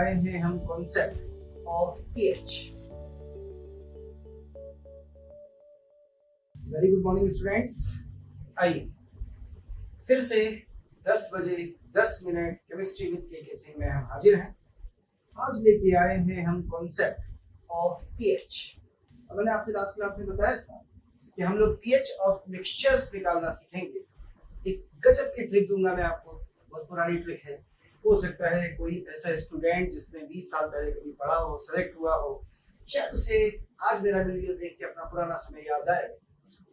आए हैं हम concept of pH. Very good morning students. आइए फिर से 10 बजे 10 मिनट केमिस्ट्री विद के सिंह में हम हाजिर हैं। आज लेके आए हैं हम कॉन्सेप्ट ऑफ पीएच। मैंने आपसे लास्ट क्लास में बताया था कि हम लोग पीएच ऑफ मिक्सचर्स निकालना सीखेंगे। एक गजब की ट्रिक दूंगा मैं आपको, बहुत पुरानी ट्रिक है। हो सकता है कोई ऐसा स्टूडेंट जिसने 20 साल पहले कभी पढ़ा हो, सेलेक्ट हुआ हो, शायद उसे आज मेरा वीडियो देख के अपना पुराना समय याद आए।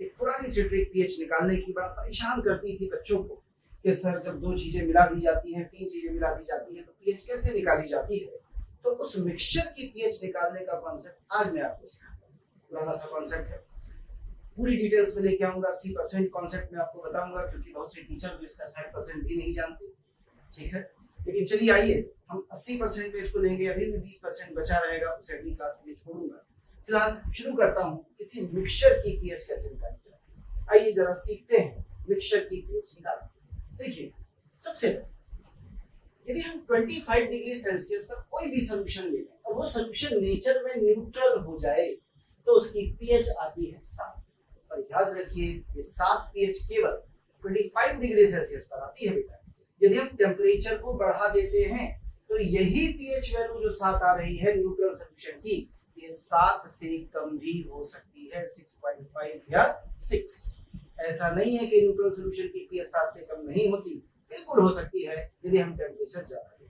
एक पुरानी सी ट्रिक पीएच निकालने की बड़ा परेशान करती थी बच्चों को कि सर जब दो चीजें मिला दी जाती हैं, 3 चीजें मिला दी जाती हैं तो पीएच कैसे निकाली जाती है। तो उस मिक्सचर की पीएच निकालने का कॉन्सेप्ट आज मैं आपको सिखाता हूँ। पुराना सा कॉन्सेप्ट है, पूरी डिटेल्स में लेके आऊंगा। 80% कॉन्सेप्ट में आपको बताऊंगा क्योंकि बहुत से टीचर तो इसका 60% भी नहीं जानते। ठीक है, लेकिन चलिए आइए हम 80% पे इसको लेंगे। अभी भी 20% बचा रहेगा, उसे अगली क्लास के लिए छोड़ूंगा। फिलहाल शुरू करता हूँ किसी मिक्सचर की पीएच कैसे निकाली जाती है। आइए जरा सीखते हैं मिक्सचर की पीएच निकालना। देखिए सबसे पहले यदि हम 25 डिग्री सेल्सियस पर कोई भी सोल्यूशन ले लें और वो सोल्यूशन नेचर में न्यूट्रल हो जाए तो उसकी पीएच आती है 7। और याद रखिए ये 7 पीएच केवल 25 डिग्री सेल्सियस पर आती है बेटा। यदि हम टेम्परेचर को बढ़ा देते हैं तो यही पीएच वैल्यू जो 7 आ रही है न्यूट्रल सोल्यूशन की, ये 7 से कम भी हो सकती है, 6.5 या 6। ऐसा नहीं है कि न्यूट्रल सोल्यूशन की पीएच 7 से कम नहीं होती, बिल्कुल हो सकती है यदि हम टेम्परेचर ज्यादा दें।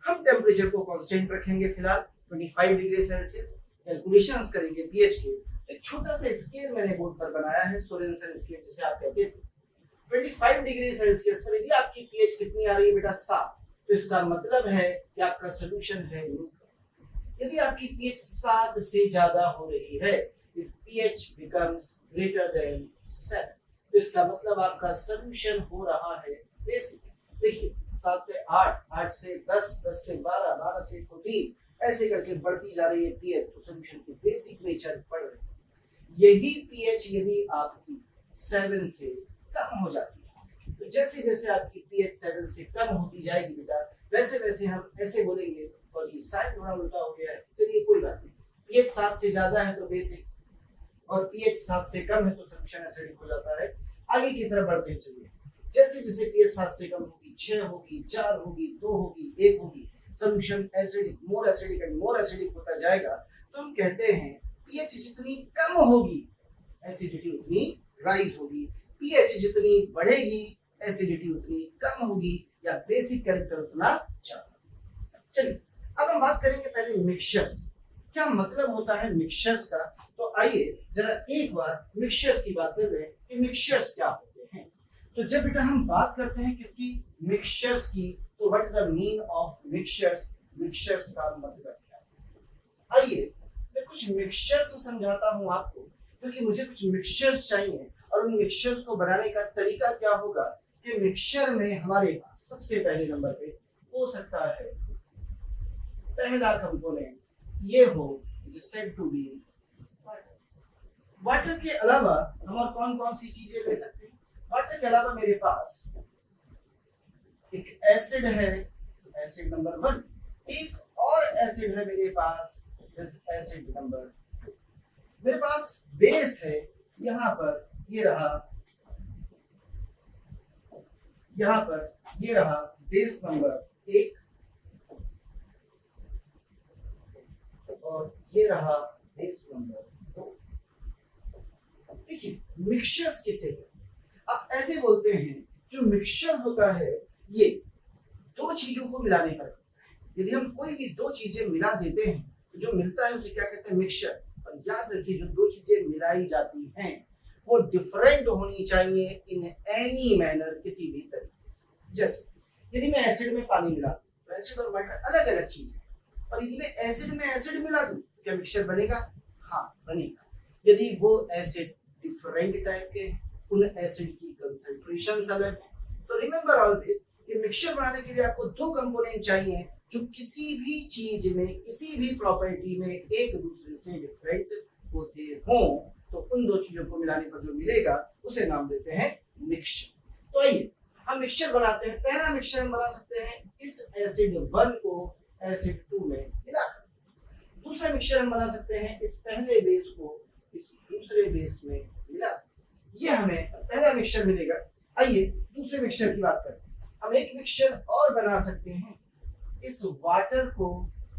हम टेम्परेचर को कांस्टेंट रखेंगे फिलहाल 25 डिग्री सेल्सियस। कैलकुलेशंस करेंगे पीएच के। एक छोटा सा स्केल मैंने बोर्ड पर बनाया है, सोरेनसन स्केल जिसे आप कहते थे। 25 डिग्री सेल्सियस पर यदि आपकी पीएच कितनी आ रही है बेटा 7, तो इसका मतलब है कि आपका सॉल्यूशन है न्यूट्रल। यदि आपकी पीएच 7 से ज्यादा हो रही है, if pH becomes greater than 7, तो इसका मतलब आपका सॉल्यूशन हो रहा है बेसिक। देखिए 7 से 8, 8 से 10, 10 से 12, 12 से 14, ऐसे करके बढ़ती जा रही है पीएच, तो सॉल्यूशन की बेसिक नेचर बढ़ रही है। यही पीएच यदि आपकी 7 से कम हो जाती है, तो जैसे जैसे आपकी पीएच 7 से कम होती जाएगी बेटा, वैसे वैसे हम ऐसे बोलेंगे। सॉरी साइन थोड़ा उल्टा हो गया है, चलिए कोई बात नहीं। पीएच 7 से ज्यादा है तो बेसिक, और पीएच 7 से कम है तो सॉल्यूशन एसिडिक हो जाता है। आगे की तरफ बढ़ते चलिए। जैसे जैसे पीएच 7 से कम होगी, 6 होगी, 4 होगी, 2 होगी, 1 होगी, solution acidic, more acidic and more acidic होता जाएगा। तो हम कहते हैं पीएच जितनी कम होगी एसिडिटी उतनी राइज होगी, पीएच जितनी बढ़ेगी एसिडिटी उतनी कम होगी, या बेसिक कैरेक्टर उतना ज्यादा। चलिए अब हम बात करेंगे पहले मिक्सचर्स। क्या मतलब होता है मिक्सचर्स का, तो आइए जरा एक बार मिक्सचर्स की बात कर रहे हैं कि मिक्सचर्स क्या होते हैं। तो जब बेटा हम बात करते हैं किसकी, मिक्सचर्स की, तो what is the mean of mixtures, mixtures का मतलब क्या है। आइए मैं कुछ मिक्सचर्स समझाता हूं आपको, क्योंकि मुझे कुछ मिक्सचर्स चाहिए और उन मिक्सचर्स को बनाने का तरीका क्या होगा कि मिक्सचर में हमारे पास सबसे पहले नंबर पे हो सकता है पहला कंपोनेंट ये हो said to be water. Water के अलावा हम और कौन कौन सी चीजें ले सकते हैं। वाटर के अलावा मेरे पास एक एसिड है, एसिड नंबर 1। एक और एसिड है मेरे पास, एसिड नंबर 2। मेरे पास बेस है, यहाँ पर ये रहा, यहाँ पर ये रहा बेस नंबर 1, और ये रहा बेस नंबर 2। देखिए मिक्सचर्स किसे कहते हैं, आप ऐसे बोलते हैं जो मिक्सचर होता है ये दो चीजों को मिलाने पर होता है। यदि हम कोई भी दो चीजें मिला देते हैं तो जो मिलता है उसे क्या कहते हैं, मिक्सचर। और याद रखिए जो दो चीजें मिलाई जाती हैं वो डिफरेंट होनी चाहिए इन एनी मैनर, किसी भी तरीके से। जैसे यदि मैं एसिड में पानी मिला दूं तो एसिड और वाटर अलग अलग चीज है, और यदि मैं एसिड में एसिड मिला दूं तो क्या मिक्सचर बनेगा, हाँ बनेगा। यदि वो एसिड डिफरेंट टाइप के हैं, उन एसिड की कंसंट्रेशन अलग है, तो रिमेंबर ऑलवेज कि मिक्सचर बनाने के लिए आपको दो कंपोनेंट चाहिए जो किसी भी चीज में, किसी भी प्रॉपर्टी में एक दूसरे से डिफरेंट होते हों, तो उन दो चीजों को मिलाने पर जो मिलेगा उसे नाम देते हैं मिक्सचर। तो आइए हम मिक्सचर बनाते हैं। पहला मिक्सचर हम बना सकते हैं इस एसिड 1 को एसिड 2 में मिलाकर। दूसरा मिक्सचर हम बना सकते हैं इस पहले बेस को इस दूसरे बेस में मिला, ये हमें पहला मिक्सचर मिलेगा। आइए दूसरे मिक्सचर की बात करते हैं। हम एक मिक्सचर और बना सकते हैं, इस वाटर को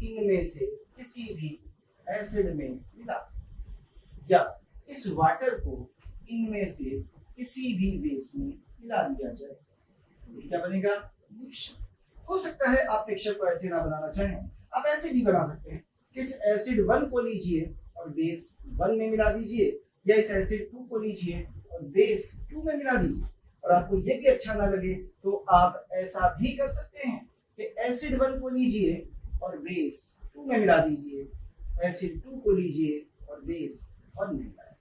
इनमें से किसी भी एसिड में मिला, या इस वाटर को इनमें से किसी भी बेस में मिला दिया जाए, तो क्या बनेगा? मिक्सचर। हो सकता है आप मिक्सचर को ऐसे ना बनाना चाहें, आप ऐसे भी बना सकते हैं। इस एसिड 1 को लीजिए और बेस 1 में मिला दीजिए, या इस एसिड 2 को लीजिए और बेस 2 में मिला दीजिए। और आपको ये भी अच्छा ना लगे तो आप ऐसा भी कर सकते हैं कि एसिड 1 को लीजिए और बेस 2 में मिला दीजिए, एसिड 2 को लीजिए और बेस 1 में मिलाएं।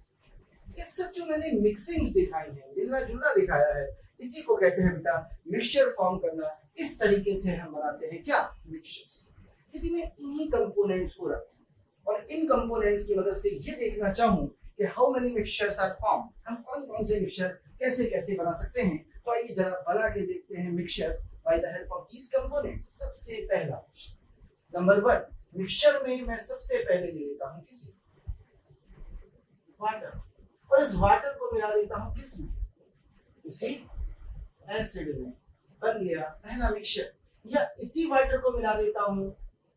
ये सब जो मैंने मिक्सिंग्स दिखाई है, मिलना जुलना दिखाया है, इसी को कहते हैं बेटा मिक्सचर फॉर्म करना। इस तरीके से हम बनाते हैं क्या? मिक्सचर्स। यदि मैं इन्हीं कंपोनेंट्स को रखूं और इन कंपोनेंट्स की मदद से ये देखना चाहूं कि how many mixtures are form, हम कौन कौन से मिक्सचर कैसे कैसे बना सकते हैं, तो आइए जरा बना के देखते हैं mixtures by the help of these components. सबसे पहला नंबर 1, मिक्सचर में मैं सबसे पहले ले लेता हूं किसी वाटर, और इस वाटर को मिला देता हूं किसमें? किसी एसिड में। बन गया पहला मिक्सचर। या इसी वाटर को मिला देता हूं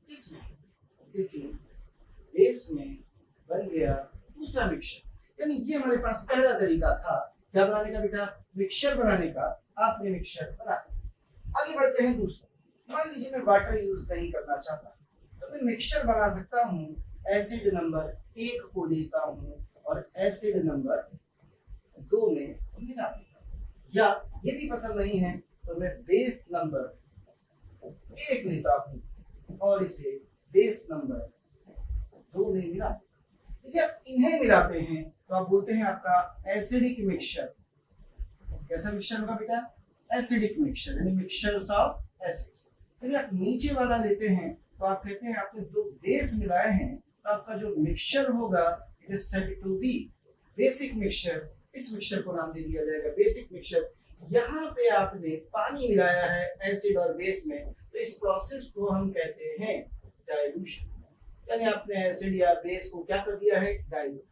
किसमें? किसी बेस में। बन गया दूसरा मिक्सचर। यानी ये हमारे पास पहला तरीका था क्या बनाने का बेटा? मिक्सचर बनाने का। आपने मिक्सचर बना दिया। आगे बढ़ते हैं दूसरा। मान लीजिए मैं वाटर यूज नहीं करना चाहता, तो मैं मिक्सचर बना सकता हूँ। एसिड नंबर 1 को लेता हूँ और एसिड नंबर 2 में मिला देता हूँ। या ये भी पसंद नहीं है तो मैं बेस नंबर 1 लेता हूँ और इसे बेस नंबर 2 में मिला देता हूँ। यदि आप इन्हें मिलाते हैं तो आप बोलते हैं आपका एसिडिक मिक्सचर। कैसा मिक्सचर होगा बेटा? एसिडिक मिक्सचर, यानी मिक्सचर्स ऑफ एसिड्स। यदि आप नीचे वाला लेते हैं तो आप कहते हैं आपने 2 बेस मिलाए हैं, तो आपका जो मिक्सचर होगा it is said to be basic mixture. इस मिक्सचर को नाम दे दिया जाएगा बेसिक मिक्सचर। यहाँ पे आपने पानी मिलाया है एसिड और बेस में, तो इस प्रोसेस को हम कहते हैं डाइल्यूशन। यानी आपने एसिड या बेस को क्या कर दिया है? डाइल्यूट।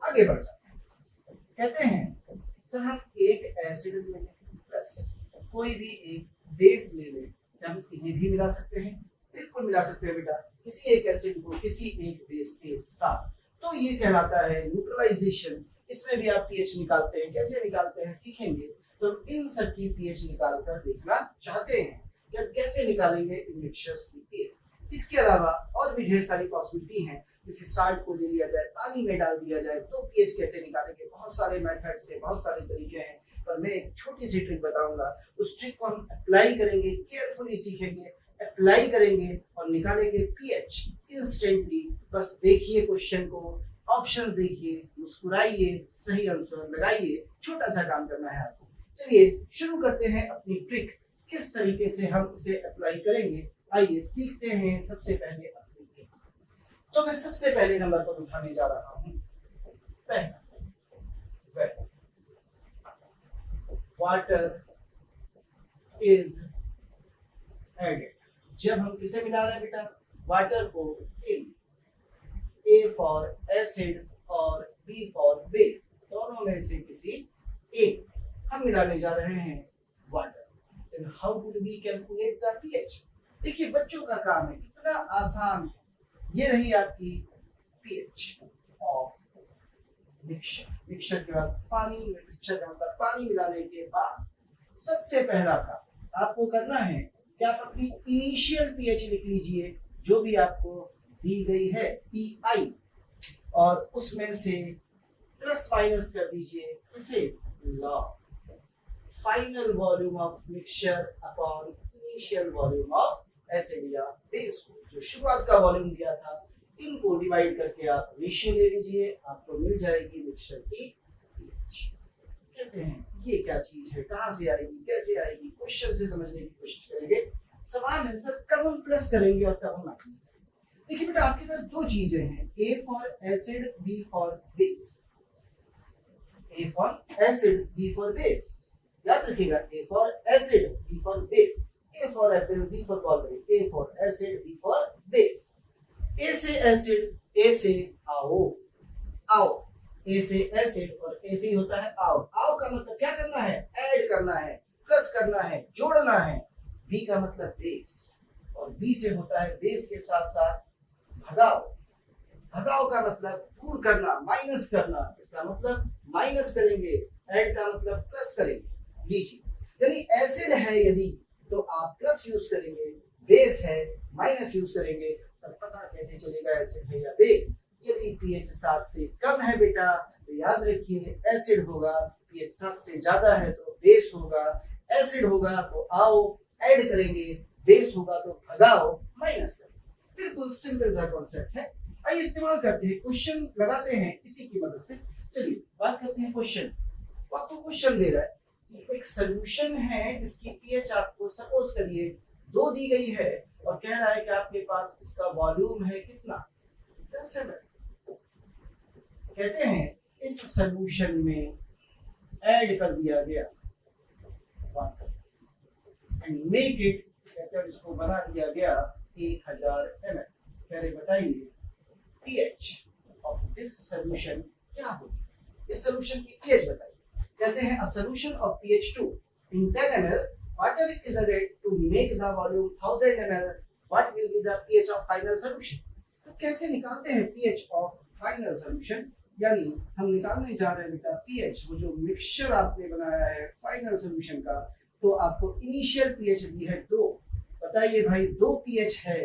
आगे बढ़ जाते हैं। कहते हैं सर हम एक एसिड ले लें प्लस कोई भी एक बेस ले लें, क्या हम इन्हें भी मिला सकते हैं? बिल्कुल मिला सकते हैं बेटा, किसी एक एसिड को किसी एक बेस के साथ। तो ये कहलाता है न्यूट्रलाइजेशन। इसमें भी आप पीएच निकालते हैं, कैसे निकालते हैं सीखेंगे। तो इन सब की पीएच निकाल कर देखना चाहते हैं कि हम कैसे निकालेंगे इन मिक्सचर्स की पीएच। इसके अलावा और भी ढेर सारी पॉसिबिलिटी हैं, जैसे साल्ट को ले लिया जाए, पानी में डाल दिया जाए तो पीएच कैसे निकालेंगे। बहुत सारे मेथड्स हैं, बहुत सारे तरीके हैं, पर मैं एक छोटी सी ट्रिक बताऊंगा। उस ट्रिक को हम अप्लाई करेंगे, केयरफुली सीखेंगे, अप्लाई करेंगे और निकालेंगे पीएच इंस्टेंटली। बस देखिए क्वेश्चन को, ऑप्शंस देखिए, मुस्कुराइए, सही आंसर लगाइए। छोटा सा काम करना है आपको। चलिए शुरू करते हैं अपनी ट्रिक। किस तरीके से हम इसे अप्लाई करेंगे आइए सीखते हैं। सबसे पहले अपनी ट्रिक, तो मैं सबसे पहले नंबर पर उठाने जा रहा हूं पहला, वाटर इज एडेड। जब हम किसे मिला रहे हैं बेटा? वाटर को इन A फॉर एसिड और B फॉर बेस, दोनों में से किसी एक हम मिलाने जा रहे हैं water. Then how do we calculate the pH? देखिए बच्चों का काम है, कितना आसान है। ये रही आपकी pH ऑफ मिक्सचर। मिक्सचर के बाद पानी, मिक्सचर का मतलब पानी मिलाने के बाद सबसे पहला काम आपको करना है कि आप अपनी इनिशियल pH लिख लीजिए जो भी आपको दी गई है PI, और उसमें से प्लस माइनस कर दीजिए किसे? Log final volume of mixture upon initial volume of acid या बेस को, जो शुरुआत का वॉल्यूम दिया था, इनको डिवाइड करके आप रेशियो ले लीजिए, आपको मिल जाएगी मिक्सचर की pH। कहते हैं ये क्या चीज है, कहां से आएगी, कैसे आएगी, क्वेश्चन से समझने की कोशिश करेंगे। सवाल है सर कब हम प्लस करेंगे और कब हम माइनस करेंगे। देखिए बेटा आपके पास दो चीजें हैं, A for acid, B for base. A for acid, B for base, याद रखिएगा, A for acid, B for base. A for apple, B for ball, A for acid, B for base. A से acid, A से आओ, आओ, A से acid और A से होता है आओ। आओ का मतलब क्या करना है? ऐड करना है, प्लस करना है, जोड़ना है। B का मतलब बेस और B से होता है बेस के साथ साथ भगाओ। भगाओ का मतलब दूर करना, माइनस करना। इसका मतलब माइनस करेंगे, ऐड का मतलब प्लस करेंगे। लीजिए, यानी एसिड है यदि तो आप प्लस यूज करेंगे, बेस है माइनस यूज करेंगे। सब पता कैसे चलेगा एसिड है या बेस? यदि पीएच 7 से कम है बेटा तो याद रखिए एसिड होगा, पीएच 7 से ज्यादा है तो बेस होगा। एसिड होगा तो आओ ऐड करेंगे, बेस होगा तो भगाओ माइनस करेंगे। बिल्कुल सिंपल सा कॉन्सेप्ट है। आइए इस्तेमाल करते हैं, क्वेश्चन लगाते हैं इसी की मदद से। चलिए बात करते हैं क्वेश्चन। आपको क्वेश्चन दे रहा है, एक सोल्यूशन है जिसकी पीएच आपको सपोज करिए 2 दी गई है और कह रहा है कि आपके पास इसका वॉल्यूम है कितना? 10 ml। कहते हैं इस सोल्यूशन में ऐड कर दिया गया एंड मेक इट, कहते हैं इसको बना दिया गया 1000 ml। कह रहे बताइए पीएच ऑफ दिस सोल्यूशन क्या होगी? इस सोल्यूशन की पीएच बताइए। कहते हैं a solution of pH 2 in 10 ml water is added to make the volume 1000 ml. What will be the pH of final solution? तो कैसे निकालते हैं pH of final solution? यानी हम निकालने जा रहे हैं बेटा pH, वो जो मिक्सचर आपने बनाया है फाइनल सोल्यूशन का, तो आपको इनिशियल pH दी है 2। बताइए भाई 2 pH है,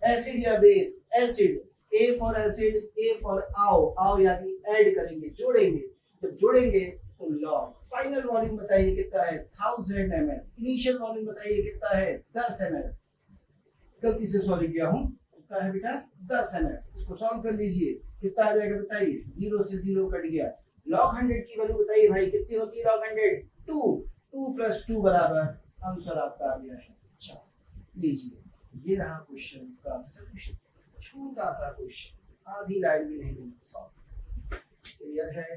एसिड या base? Acid. A for acid, A for आओ, आओ यानी ऐड करेंगे, जोड़ेंगे। जब जोड़ेंगे तो लॉग। फाइनल वॉल्यूम बताइए कितना है? 1000 ml। इनिशियल वॉल्यूम बताइए कितना है? 10 ml। गलती से सॉल्व किया हूं, कितना है बेटा? 10 ml। इसको सॉल्व कर लीजिए, कितना आ जाएगा बताइए? 0 से 0 कट गया। लॉग 100 की वैल्यू बताइए भाई कितनी होती है? लॉग 100 2, 2 + 2 बराबर आंसर आपका आ गया है। अच्छा लीजिए, ये रहा क्वेश्चन का सॉल्यूशन। छोटा सा क्वेश्चन, आधी लाइन भी नहीं देंगे सॉल्व। क्लियर है?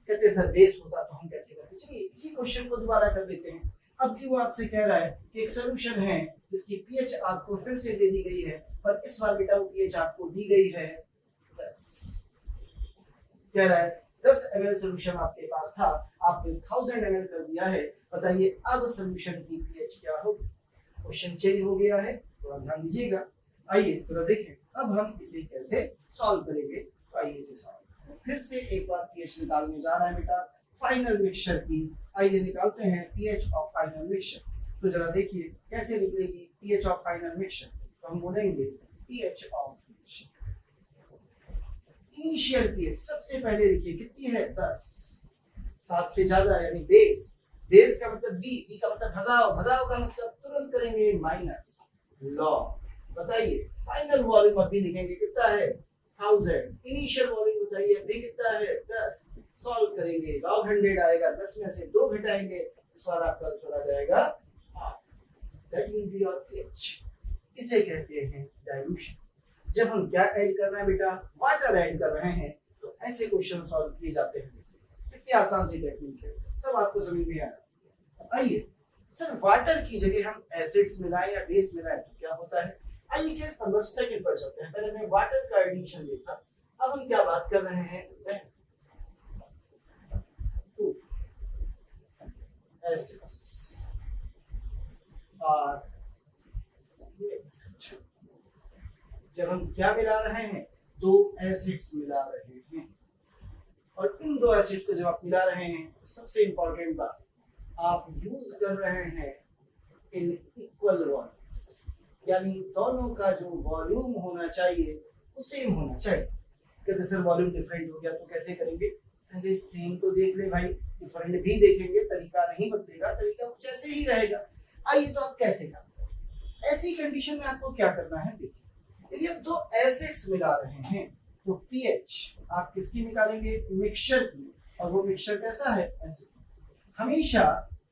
कहते सर बेस होता तो हम कैसे करते? चलिए इसी क्वेश्चन को दोबारा कर देते हैं। अब की वो आपसे कह रहा है कि एक सोल्यूशन है जिसकी पीएच आपको फिर से दे दी गई है, पर इस बार बेटा वो पीएच आपको दी गई है 10। कह रहा है 10 ml सोल्यूशन आपके पास था, आपने 1000 ml कर दिया है। बताइए अब सोल्यूशन की पीएच क्या होगी? क्वेश्चन चेंज हो गया है, थोड़ा ध्यान दीजिएगा। आइए थोड़ा देखें अब हम इसे कैसे सॉल्व करेंगे। तो आइए इसे सॉल्व फिर से एक बार पीएच निकालने जा रहा है बेटा फाइनल मिक्सचर की। आइए निकालते हैं पीएच ऑफ फाइनल मिक्सचर। तो जरा देखिए कैसे निकलेगी पीएच ऑफ फाइनल मिक्सचर। तो हम बोलेंगे pH of mixture, initial pH सबसे पहले लिखिए कितनी है? 10। 7 से ज्यादा यानी बेस। बेस का मतलब बी का मतलब भगाओ, भगाओ का मतलब तुरंत करेंगे माइनस लॉग। बताइए फाइनल वॉल्यूम अभी लिखेंगे कितना है? 1000। इनिशियल वॉल्यूम बताइए अभी कितना है? 10। सॉल्व करेंगे लॉग 100 आएगा, 10 में से 2 घटाएंगे, इस बार आपका आंसर आ जाएगा half. That will be your pH. इसे कहते हैं डाइल्यूशन। जब हम क्या ऐड कर रहे हैं बेटा? वाटर ऐड कर रहे हैं, तो ऐसे क्वेश्चन सॉल्व किए जाते हैं। कितनी आसान सी टेक्निक है, सब आपको समझ में आया। आइए सर वाटर की जगह हम एसिड्स मिलाएं या बेस मिलाएं तो क्या होता है? आइए केस नंबर 2 पर चलते हैं। पहले हमने वाटर का एडिशन देखा, अब हम क्या बात कर रहे हैं? acids are mixed। जब हम क्या मिला रहे हैं? 2 एसिड्स मिला रहे हैं, और इन 2 एसिड्स को जब आप मिला रहे हैं तो सबसे इंपॉर्टेंट बात, आप यूज कर रहे हैं इन इक्वल वॉल्यूम्स, यानी दोनों का जो वॉल्यूम होना चाहिए वो सेम होना चाहिए। कहते सर वॉल्यूम डिफरेंट हो गया तो कैसे करेंगे? पहले सेम तो देख ले भाई, डिफरेंट भी देखेंगे, तरीका नहीं बदलेगा, तरीका कुछ ऐसे ही रहेगा। आइए तो आप कैसे करते हैं? ऐसी कंडीशन में आपको क्या करना है? देखिए यदि आप 2 एसिड्स मिला रहे हैं तो पीएच आप किसकी निकालेंगे? मिक्सचर की। और वो मिक्सचर कैसा है? एसिड। हमेशा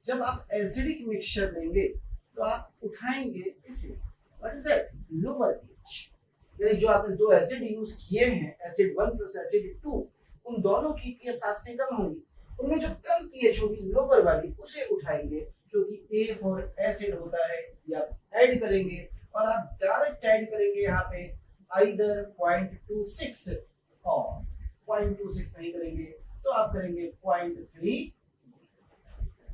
जब आप एसिडिक मिक्सचर लेंगे तो आप उठाएंगे इसे, what is that? Lower pH. यानी जो आपने 2 एसिड यूज किए हैं, एसिड 1 प्लस एसिड 2, उन दोनों की पीएच 7 से कम होगी। उनमें जो कम पीएच होगी लोअर वाली, उसे उठाएंगे, क्योंकि ए फॉर एसिड होता है, इसलिए आप ऐड करेंगे और आप डायरेक्ट ऐड करेंगे यहाँ पे आइदर 0.26 और 0.26 नहीं करेंगे तो आप करेंगे 0.3।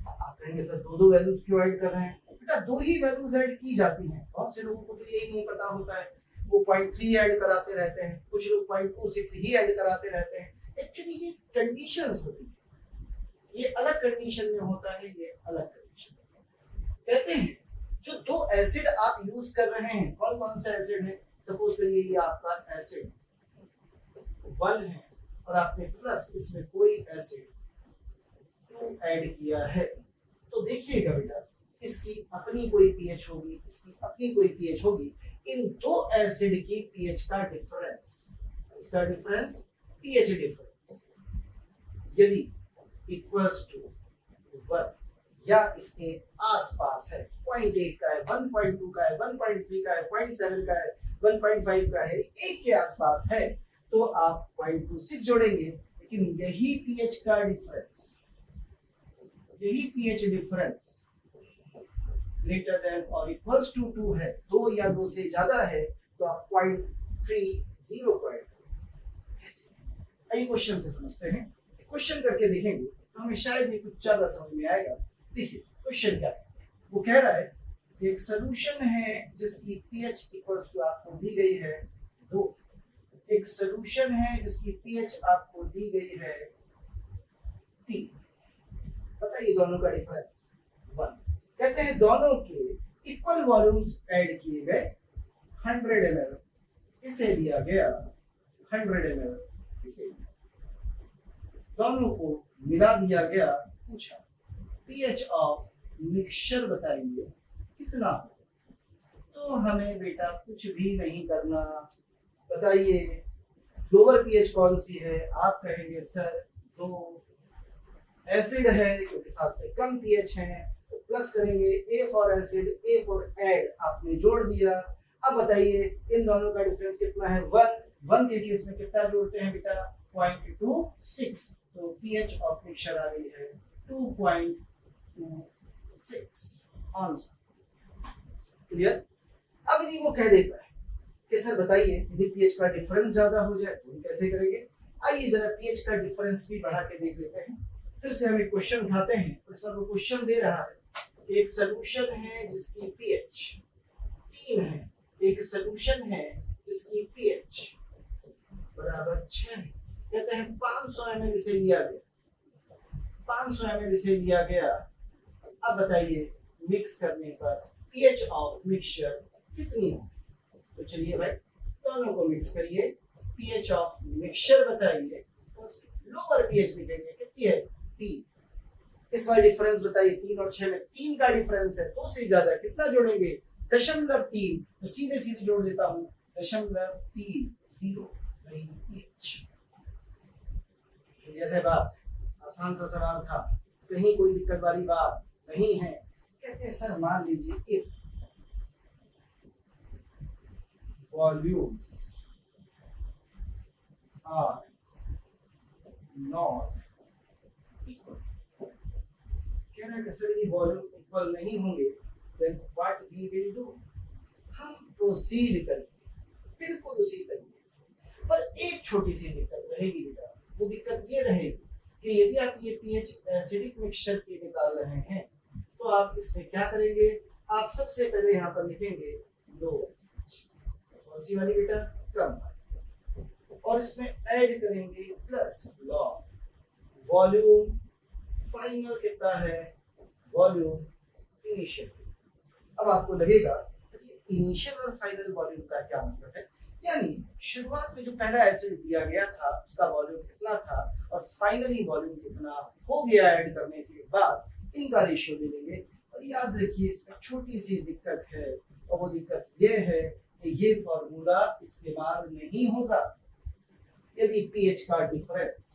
आप कहेंगे सर दो वैल्यूज क्यों ऐड कर रहे हैं? बेटा दो ही वैल्यूज ऐड की जाती हैं, बहुत से लोगों को तो यही नहीं पता होता है, वो 0.3 ऐड कराते रहते हैं, कुछ लोग 0.26 ही ऐड कराते रहते हैं। एक्चुअली ये कंडीशंस होती है, ये अलग कंडीशन में होता है, ये अलग कंडीशन में कहते हैं। जो दो एसिड आप यूज कर रहे हैं, कौन कौन सा एसिड है? सपोज करिए ये आपका एसिड 1 है और आपने प्लस इसमें कोई एसिड 2 ऐड किया है, तो देखिएगा बेटा इसकी अपनी कोई पीएच होगी, इसकी अपनी कोई पीएच होगी। इन दो एसिड की पीएच का डिफरेंस, इसका डिफरेंस पीएच डिफरेंस यदि इक्वल्स टू 1 या इसके आसपास है, 0.8 का है, 1.2 का है, 1.3 का है, 0.7 का है, 1.5 का है, 1 के आसपास है, तो आप 0.26 जोड़ेंगे। लेकिन यही पीएच का डिफरेंस, यही पीएच डिफरेंस ग्रेटर देन और इक्वल्स टू 2 है, 2 या 2 से ज्यादा है, तो आप 0.30 कैसे? आइए क्वेश्चन से समझते हैं। क्वेश्चन करके देखेंगे तो हमें शायद ये कुछ ज्यादा समझ में आएगा। देखिए क्वेश्चन क्या है, वो कह रहा है कि एक सोल्यूशन है जिसकी पीएच इक्वल्स टू आपको दी गई है 2, एक सोल्यूशन है जिसकी पीएच आपको दी गई है 3। बताइए दोनों का डिफरेंस 1। कहते हैं दोनों के इक्वल वॉल्यूम्स ऐड किए गए, 100 ml इसे दिया गया, 100 ml इसे दोनों को मिला दिया गया, पूछा पीएच ऑफ मिक्सचर बताइए कितना हो। तो हमें बेटा कुछ भी नहीं करना, बताइए लोअर पीएच कौन सी है? आप कहेंगे सर 2 एसिड है क्योंकि 7 से कम पीएच है, तो प्लस करेंगे A for acid, A for add आपने जोड़ दिया। अब बताइए इन दोनों का डिफरेंस कितना है? 1 के केस में कितना जोड़ते हैं बेटा? 0.26, तो पीएच ऑफ मिक्सचर आ गई है 2.26 आंसर। क्लियर? अब यदि वो कह देता है कि सर बताइए यदि पीएच का डिफरेंस ज्यादा हो जाए तो हम कैसे करेंगे? आइए जरा पीएच का डिफरेंस भी बढ़ा के देख लेते हैं। फिर से हम एक क्वेश्चन उठाते हैं, इसमें वो क्वेश्चन दे रहा है कि एक सोल्यूशन है जिसकी पीएच 3 है, एक सोल्यूशन है जिसकी पीएच बराबर 6 है। कहते हैं 500 ml इसे लिया गया, 500 ml इसे लिया गया। अब बताइए मिक्स करने पर पीएच ऑफ मिक्सचर कितनी हो? तो चलिए भाई दोनों को मिक्स करिए, पीएच ऑफ मिक्सचर बताइए, लोअर पीएच लिखेंगे कितनी है? 3। इस वाला डिफरेंस बताइए, 3 और 6 में 3 का डिफरेंस है, 2 से ज्यादा कितना जोड़ेंगे? 0.3, तो सीधे सीधे जोड़ देता हूं 0.30 पीएच। क्लियर है बात? आसान सा सवाल था, कहीं कोई दिक्कत वाली बात नहीं है। कहते हैं सर मान लीजिए if volumes are not equal, कह रहा है सर यदि वॉल्यूम इक्वल नहीं होंगे then what we will do, हम प्रोसीड करेंगे बिल्कुल उसी तरीके से। पर एक छोटी सी दिक्कत रहेगी बेटा, वो दिक्कत ये रहेगी कि यदि आप ये पीएच एसिडिक मिक्सचर के निकाल रहे हैं तो आप इसमें क्या करेंगे? आप सबसे पहले यहाँ पर लिखेंगे लो, कौन सी वाली बेटा? कम, और इसमें ऐड करेंगे प्लस लॉग, वॉल्यूम फाइनल कितना है? Volume initial. अब आपको लगेगा इनिशियल और फाइनल वॉल्यूम का क्या मतलब है, यानी शुरुआत में जो पहला एसिड दिया गया था उसका वॉल्यूम कितना था और फाइनली वॉल्यूम कितना हो गया ऐड करने के बाद, इनका रेशियो ले लेंगे। और याद रखिए इसमें छोटी सी दिक्कत है, और वो दिक्कत ये है कि ये फॉर्मूला इस्तेमाल नहीं होगा यदि पीएच का डिफरेंस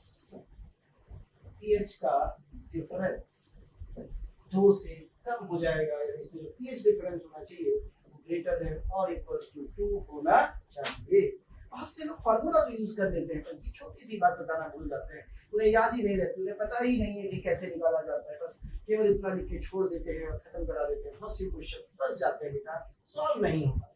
2 से कम हो जाएगा, यानी इसमें जो पीएच डिफरेंस होना चाहिए ग्रेटर देन और इक्वल्स टू 2 होना चाहिए। बहुत से लोग फार्मूला तो यूज कर लेते हैं, पर छोटी सी बात बताना भूल जाते हैं, उन्हें याद ही नहीं रहती, उन्हें पता ही नहीं है कि कैसे निकाला जाता है, बस केवल इतना लिख के छोड़ देते हैं और खत्म करा देते हैं। बहुत सी क्वेश्चन फंस जाते हैं बेटा, सॉल्व नहीं होगा।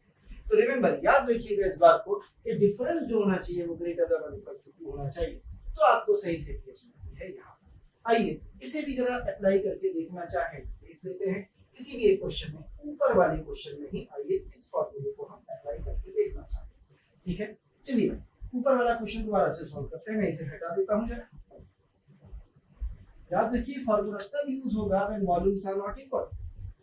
तो रिमेंबर, याद रखिएगा इस बात को कि डिफरेंस जो होना चाहिए वो ग्रेटर देन और इक्वल टू 2 होना चाहिए, तो आपको सही से पीएच मिलती है यहाँ। आइए इसे भी जरा अप्लाई करके देखना चाहें, देख लेते हैं किसी भी एक क्वेश्चन में, ऊपर वाले क्वेश्चन में ही। आइए इस फॉर्मूले को हम अप्लाई करके देखना चाहते हैं, ठीक है। चलिए ऊपर वाला क्वेश्चन दोबारा से सॉल्व करते हैं, मैं इसे हटा देता हूं जरा। याद रखिए फॉर्मूला तब यूज होगा when volumes are not equal,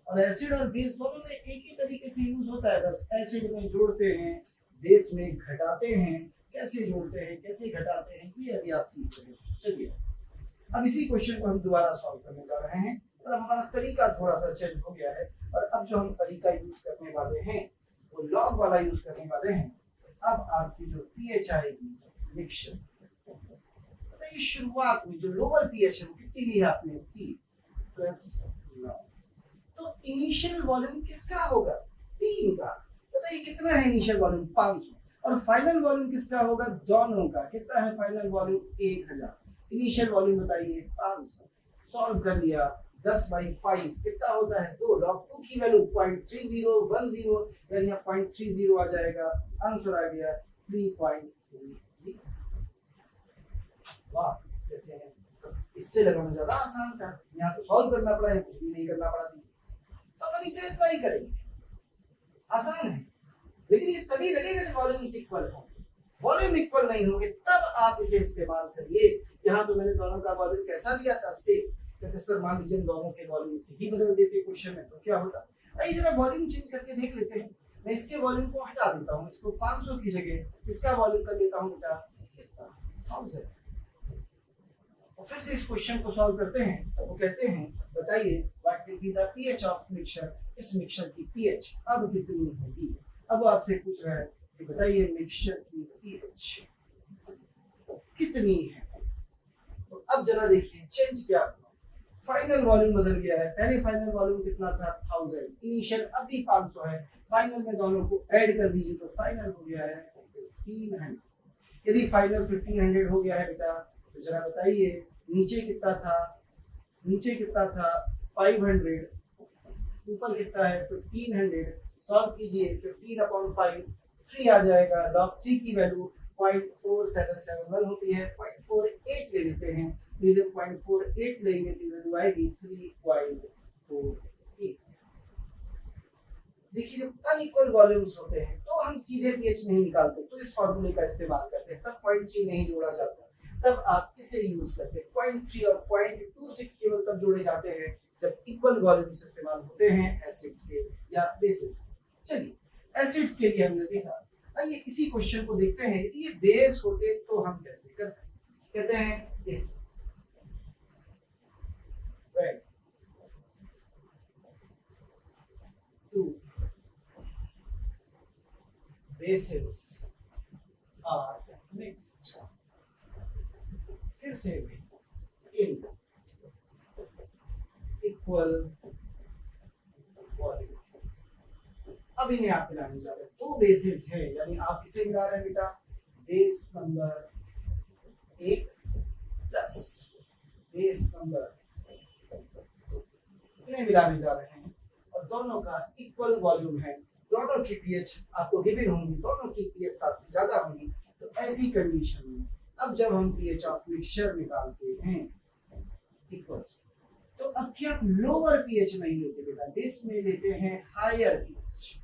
और एसिड और बेस दोनों में एक ही तरीके से यूज होता है, बस एसिड में जोड़ते हैं, बेस में घटाते हैं। कैसे जोड़ते हैं, कैसे घटाते हैं, ये अभी आप सीख रहे हैं। चलिए अब इसी क्वेश्चन को हम दोबारा सॉल्व करने जा रहे हैं, और अब हमारा तरीका थोड़ा सा चेंज हो गया है, और अब जो हम तरीका यूज करने वाले हैं वो लॉग वाला यूज करने वाले हैं। अब आपकी जो पीएच आएगी मिक्सचर, तो ये शुरुआत में जो लोअर पीएच है वो कितनी ली है आपने, 3 प्लस लॉग। तो इनिशियल वॉल्यूम किसका होगा, 3 का। बताइए कितना है इनिशियल वॉल्यूम, 500, और फाइनल वॉल्यूम किसका होगा, दोनों का। कितना है फाइनल वॉल्यूम, 1000। इनिशियल वॉल्यूम बताइए 500। सॉल्व कर लिया, 10/5 कितना होता है, 2। लॉग 2 की वैल्यू 0.3010, यानी 0.30 आ जाएगा। आंसर आ गया 3.30। वाह, कहते हैं इससे लगाना ज्यादा आसान था, यहाँ तो सॉल्व करना पड़ा है, कुछ भी नहीं करना पड़ा। तो अपन इसे अप्लाई करेंगे, आसान है, लेकिन ये तभी लगेगा जब वॉल्यूम्स इक्वल हो। वॉल्यूम इक्वल नहीं होंगे तब आप इसे इस्तेमाल करिए। यहाँ तो मैंने दोनों का वॉल्यूम कैसा दिया था, से। कहते सर मान लीजिए दोनों के वॉल्यूम से ही बदल देते क्वेश्चन में, तो क्या होता। आइए जरा वॉल्यूम चेंज करके देख लेते हैं। मैं इसके वॉल्यूम को हटा देता हूँ, इसको 500 की जगह इसका वॉल्यूम कर लेता हूँ बेटा कितना, 1000। और फिर से इस क्वेश्चन को सॉल्व करते हैं। वो कहते हैं बताइए what will be the pH of mixture, इस मिक्सचर की पीएच अब कितनी होगी। अब वो आपसे पूछ रहा है कि बताइए मिक्सचर की पीएच कितनी है। तो अब जरा देखिए चेंज क्या हुआ, फाइनल वॉल्यूम बदल गया है। पहले फाइनल वॉल्यूम कितना था, 1000, इनिशियल अभी 500 है, फाइनल में दोनों को ऐड कर दीजिए तो फाइनल हो गया है 1500। यदि फाइनल 1500 हो गया है बेटा, तो जरा बताइए नीचे कितना था, नीचे कितना था 500, ऊपर कितना है 1500। सॉल्व कीजिए, 15/5 3 आ जाएगा। लॉग 3 की वैल्यू 0.4771 होती है, 0.48 ले लेते हैं, तो इधर 0.48 लेंगे तो वैल्यू आएगी 3.48। देखिए जब अनइक्वल वॉल्यूम्स होते हैं तो हम सीधे पीएच नहीं निकालते, तो इस फॉर्मूले का इस्तेमाल करते हैं, तब 0.3 नहीं जोड़ा जाता, तब आप इसे यूज करते हैं। 0.3 और 0.26 केवल तब जोड़े जाते हैं जब इक्वल वॉल्यूम्स इस्तेमाल होते हैं एसिड्स के या बेसिस के। चलिए एसिड्स के लिए हमने देखा, आइए इसी क्वेश्चन को देखते हैं। यदि ये बेस होते तो हम कैसे करते, कहते हैं if when 2 bases are mixed, फिर से in equal volume। अब इन्हें आप मिलाने जा रहे हैं, 2 बेसिस है, यानी आप किसे मिला रहे हैं बेटा, base number 1 plus base number 2, इन्हें मिलाने जा रहे हैं, और दोनों का इक्वल वॉल्यूम है, दोनों की पीएच आपको गिवन होंगी, दोनों की पीएच 7 से ज्यादा होंगी। तो ऐसी कंडीशन में अब जब हम पीएच ऑफ मिक्सचर निकालते हैं इक्वल्स, तो अब क्या आप लोअर पीएच नहीं लेते बेटा, बेस में लेते हैं हायर पीएच,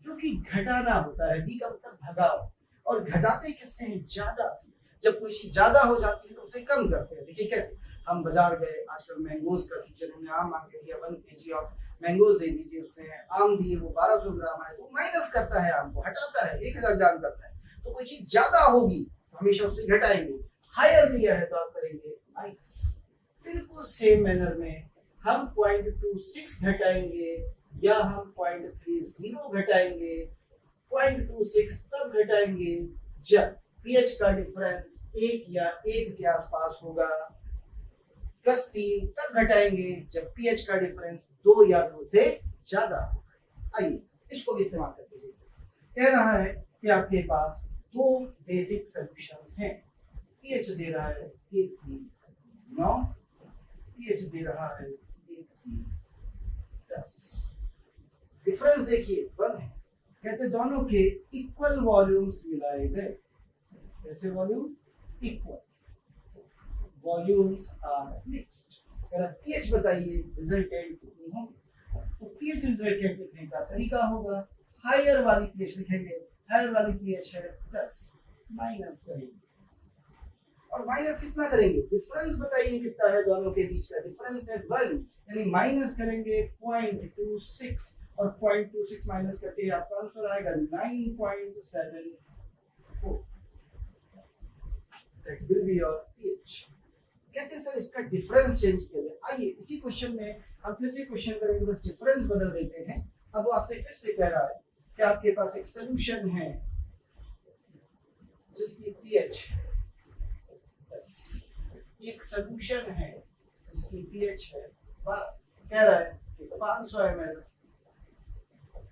जो कि घटाना होता है। बी का मतलब भगाओ, और घटाते किससे हैं, ज्यादा से। जब कोई चीज ज्यादा हो जाती है तो उसे कम करते हैं। देखिए कैसे, हम बाजार गए, आजकल मैंगोज का सीजन, हमने आम मांग के दिया, 1 kg ऑफ मैंगोज दे दीजिए, उसने आम दिए, वो 1200 ग्राम आए, तो माइनस करता है, आम को हटाता है, 1000 ग्राम करता है। तो कोई चीज ज्यादा होगी तो हमेशा उससे घटाएंगे, हायर लिया है तो आप करेंगे माइनस। बिल्कुल सेम मैनर में हम 0.26 घटाएंगे या हम 0.30 घटाएंगे। 0.26 तब घटाएंगे जब पीएच का डिफरेंस 1 या 1 के आसपास होगा, +3 तब घटाएंगे जब पीएच का डिफरेंस 2 या 2 से ज्यादा होगा। आइए इसको भी इस्तेमाल करते हैं। कह रहा है कि आपके पास दो बेसिक सॉल्यूशंस हैं। पीएच दे रहा है 1 की 9, पीएच दे रहा है 1 की 10। डिफरेंस देखिए 1 है। कहते दोनों के इक्वल वॉल्यूम्स मिलाए गए। कैसे volume? Equal. Volumes are mixed. अगर पीएच बताइए रिजल्टेंट कितनी होगी, तो पीएच रिजल्टेंट लिखने का तरीका होगा हायर वाली पीएच लिखेंगे। हायर वाली पीएच है 10, माइनस करेंगे। और माइनस कितना करेंगे? डिफरेंस बताइए कितना है दोनों के बीच का। डिफरेंस है 1, यानी माइनस करेंगे 0.26 और 0.26 माइनस करके आपका आंसर आएगा 9.74। That will be your pH. कहते हैं सर इसका डिफरेंस चेंज किया जाए। आइए इसी क्वेश्चन में हम फिर से क्वेश्चन करेंगे, बस डिफरेंस बदल देते हैं। अब वो आपसे फिर से कह रहा है कि आपके पास एक सोल्यूशन है जिसकी पीएच 10, एक सोल्यूशन है जिसकी पीएच है 12। कह रहा है कि 500 ml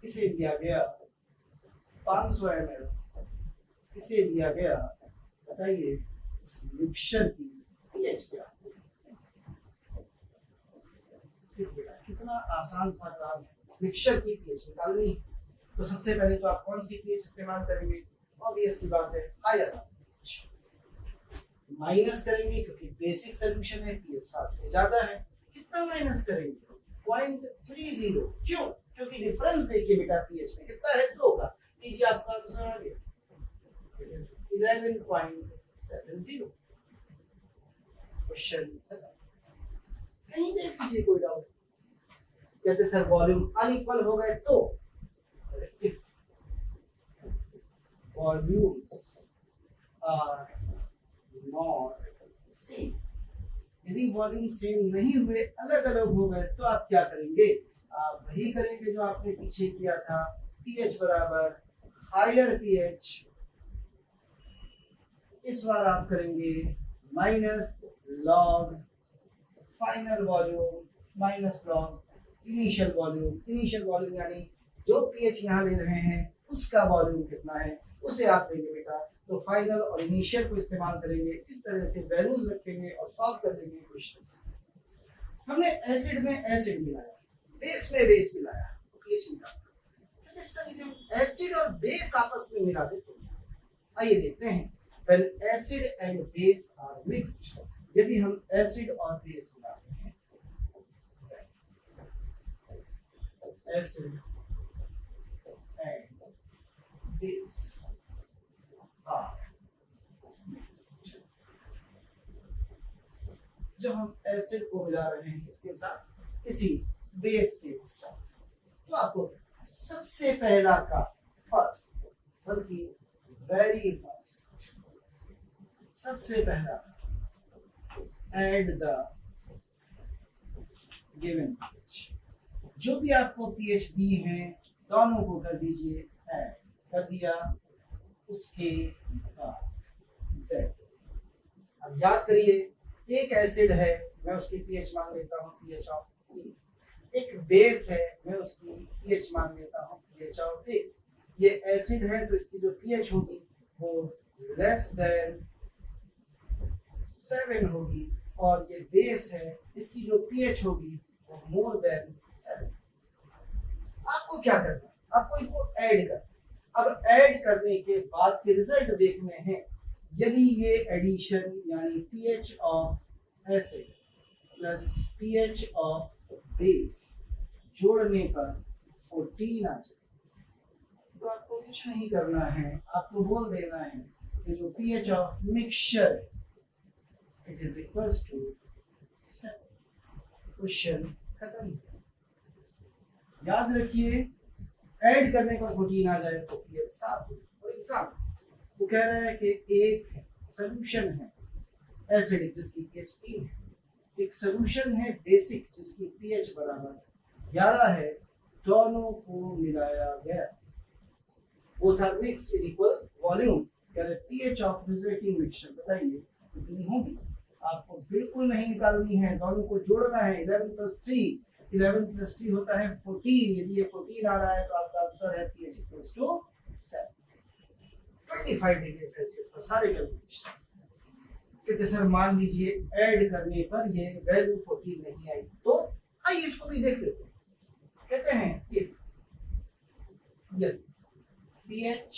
इसे दिया गया, 500 ml इसे दिया गया। बताइए इस मिक्सचर की पीएच क्या? कितना आसान सा काम है। मिक्सचर की पीएच निकालनी है तो सबसे पहले तो आप कौन सी पीएच इस्तेमाल करेंगे? ऑब्वियस सी बात है हायर। माइनस करेंगे क्योंकि बेसिक सॉल्यूशन है, पीएच 7 से ज्यादा है। कितना माइनस करेंगे? 0.30। क्यों? क्योंकि डिफरेंस देखिए बेटा पीएच में कितना है? 2 का। लीजिए आपका आंसर आ गया, इट इज 11.70। क्वेश्चन खत्म। कहीं देख लीजिए कोई डाउट? कहते सर वॉल्यूम अनइक्वल हो गए तो if volumes are not same, यदि वॉल्यूम सेम नहीं हुए, अलग अलग हो गए, तो आप क्या करेंगे? आप वही करेंगे जो आपने पीछे किया था। पीएच बराबर हायर पीएच, इस बार आप करेंगे minus log final volume minus log initial volume. Initial volume यानी जो पीएच यहाँ ले रहे हैं उसका वॉल्यूम कितना है उसे आप लेंगे बेटा। तो फाइनल और इनिशियल को इस्तेमाल करेंगे, इस तरह से वैल्यूज रखेंगे और सॉल्व कर लेंगे क्वेश्चन। हमने एसिड में एसिड मिलाया, बेस में बेस मिलाया, तो पीएच निकाला। एसिड और बेस आपस में मिला दे तो आइए देखते हैं। When acid and base are mixed, यदि हम एसिड और बेस मिलाते हैं, acid and base are mixed. जब हम एसिड को मिला रहे हैं किसके साथ? किसी बेस के साथ, तो आपको सबसे पहला का फर्स्ट, बल्कि वेरी फर्स्ट, सबसे पहला एड द गिवन पीएच। जो भी आपको पीएच दी है दोनों को कर दीजिए ऐड। कर दिया, उसके बाद अब याद करिए, एक एसिड है मैं उसकी पीएच मान लेता हूँ पीएच ऑफ E, एक बेस है मैं उसकी पीएच मान लेता हूँ पीएच ऑफ बेस। ये एसिड है तो इसकी जो पीएच होगी वो लेस देन 7 होगी, और ये बेस है इसकी जो पीएच होगी वो मोर देन 7। आपको क्या करना है? आपको इसको ऐड करना। अब ऐड करने के बाद के रिजल्ट देखने हैं। यदि ये एडिशन यानी pH of acid plus pH of base जोड़ने पर 14 आ जाए, तो आपको कुछ नहीं करना है, आपको बोल देना है कि जो pH of mixture it is equals to 7। Question खत्म। याद रखिए, ऐड करने पर 14 आ जाए तो पीएच 7 हो। फॉर एग्जाम्पल वो कह रहा है कि एक सॉल्यूशन है एसिडिक जिसकी पीएच 3 है, एक सॉल्यूशन है बेसिक जिसकी पीएच बराबर 11 है, दोनों को मिलाया गया। Both are mixed in equal volume, यानी पीएच ऑफ रिजल्टिंग मिक्सचर बताइए कितनी होगी? आपको बिल्कुल नहीं निकालनी है, दोनों को जोड़ना है। 11 प्लस 3 होता है 14। यदि ये 14 आ रहा है तो आपका आंसर है pH equals to 7। 25 degree Celsius पर सारे कैलकुलेशंस। कहते सर मान लीजिए ऐड करने पर ये वैल्यू 14 नहीं आई, तो आइए इसको भी देख लेते हैं। कहते हैं if pH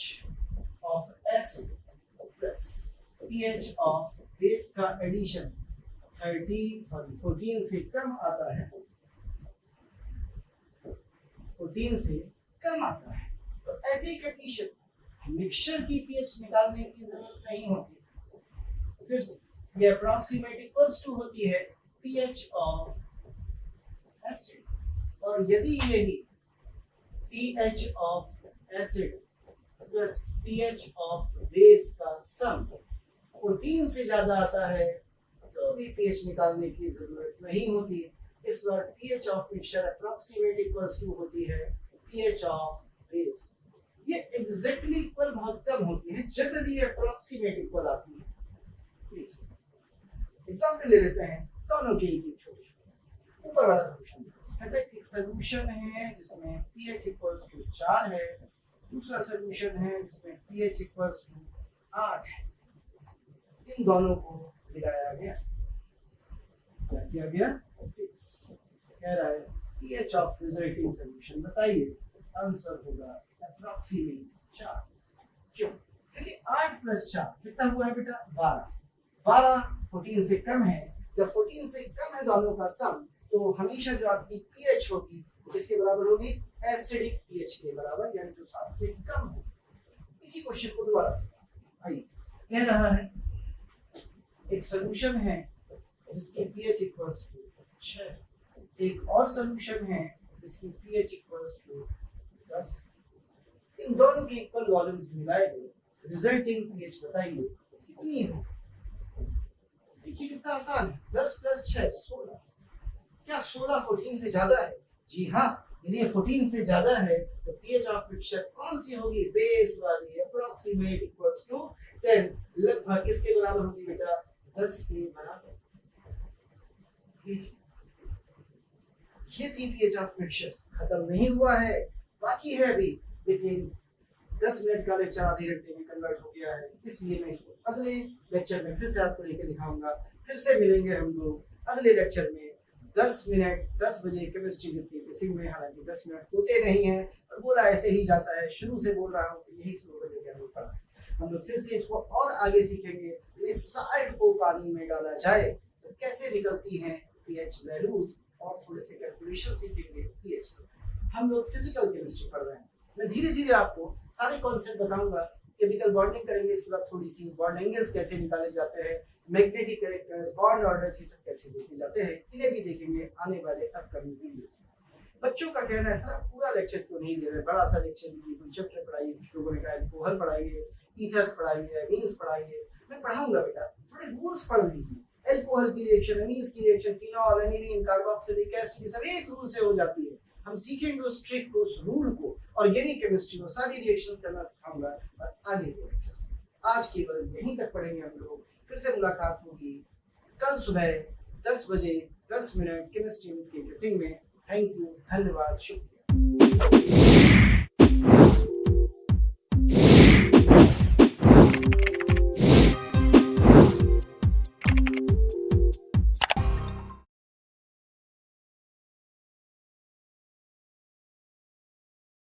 of acid plus pH of base का एडिशन 14 से कम आता है, 14 से कम आता है, तो ऐसी कंडीशन मिक्सचर की पीएच निकालने की जरूरत नहीं होती। फिर से ये अप्रॉक्सीमेट इक्वल्स टू होती है पीएच ऑफ एसिड, और यदि यही pH of acid plus pH of base का सम 14 से ज्यादा आता है तो भी pH निकालने की जरूरत नहीं होती। इस बार pH of mixture approximate equals to होती है pH ऑफ बेस। ये एग्जैक्टली इक्वल बहुत कम होती है, जनरली अप्रॉक्सीमेट इक्वल आती है। एग्जांपल ले लेते हैं दोनों के एक छोटे छोटे। ऊपर वाला सॉल्यूशन कहते हैं एक सॉल्यूशन है जिसमें pH इक्वल्स टू 4 है, दूसरा सॉल्यूशन है जिसमें pH इक्वल्स टू 8 है। इन दोनों को मिलाया गया, क्या किया गया, कह रहा है pH ऑफ रिजल्टिंग सॉल्यूशन बताइए, आंसर होगा अप्रॉक्सीमेट 4। क्यों? क्योंकि 8 प्लस 4 कितना हुआ है बेटा, 12। 12 14 से कम है, जब 14 से कम है दोनों का सम, तो हमेशा जो आपकी pH होगी वो किसके बराबर होगी, एसिडिक pH के बराबर, यानी जो 7 से कम हो। इसी क्वेश्चन को दोबारा से आइए, कह रहा है एक सॉल्यूशन है जिसकी pH इक्वल्स टू 6, एक और सॉल्यूशन है जिसकी pH इक्वल्स टू 10। इन दोनों के इक्वल वॉल्यूम्स मिलाए गए, रिजल्टिंग pH बताइए कितनी हो। देखिए कितना आसान है, 10 प्लस 6 16। क्या 16 14 से ज्यादा है? जी हाँ, यदि 14 से ज्यादा है तो pH ऑफ मिक्सचर कौन सी होगी, बेस वाली, अप्रॉक्सीमेट इक्वल्स टू 10। लगभग किसके बराबर होगी बेटा, 10 के बराबर। ये थी pH ऑफ मिक्सचर्स। खत्म नहीं हुआ है, बाकी है अभी, लेकिन 10 मिनट का लेक्चर आधे घंटे में कन्वर्ट हो गया है, इसलिए मैं इसको अगले लेक्चर में फिर से आपको लेकर दिखाऊंगा। फिर से मिलेंगे हम लोग अगले लेक्चर में 10 मिनट 10 बजे केमिस्ट्री विद केसी में। हालांकि 10 मिनट होते नहीं है और बोला ऐसे ही जाता है, शुरू से बोल रहा हूँ तो यही स्लोगन लेके हम लोग पढ़ा। हम लोग फिर से इसको और आगे सीखेंगे, इस साइड को पानी में डाला जाए तो कैसे निकलती हैं pH वैल्यूज, और थोड़े से कैलकुलेशन सीखेंगे pH के। हम लोग फिजिकल केमिस्ट्री पढ़ रहे हैं, मैं धीरे धीरे आपको सारे कॉन्सेप्ट बताऊंगा। केमिकल बॉन्डिंग करेंगे, इसके बाद थोड़ी सी बॉन्ड एंगल्स कैसे निकाले जाते हैं, मैग्नेटिक कैरेक्टर्स, बॉन्ड ऑर्डर्स, ये सब कैसे देखे जाते हैं, इन्हें भी देखेंगे आने वाले अपकमिंग वीडियोस में। बच्चों का कहना है सर पूरा लेक्चर क्यों नहीं दे रहे, बड़ा सा लेक्चर दीजिए, कुछ चैप्टर पढ़ाइए, कुछ लोगों ने कहा अल्कोहल पढ़ाइए, ईथर्स पढ़ाइए, एमीन्स पढ़ाइए। मैं पढ़ाऊंगा बेटा, थोड़े रूल्स पढ़ लीजिए। अल्कोहल की रिएक्शन, एमीन्स की reaction, phenol, aniline, carboxylic acid, सब एक रूल से हो जाती है। हम सीखेंगे उस ट्रिक को, उस रूल को, ऑर्गेनिक केमिस्ट्री में सारी रिएक्शन करना सिखाऊंगा और आगे के लेक्चर्स में। आज केवल यहीं तक पढ़ेंगे हम लोग, फिर से मुलाकात होगी कल सुबह 10 बजे 10 मिनट केमिस्ट्री विद के सिंह में। थैंक यू, धन्यवाद, शुक्रिया।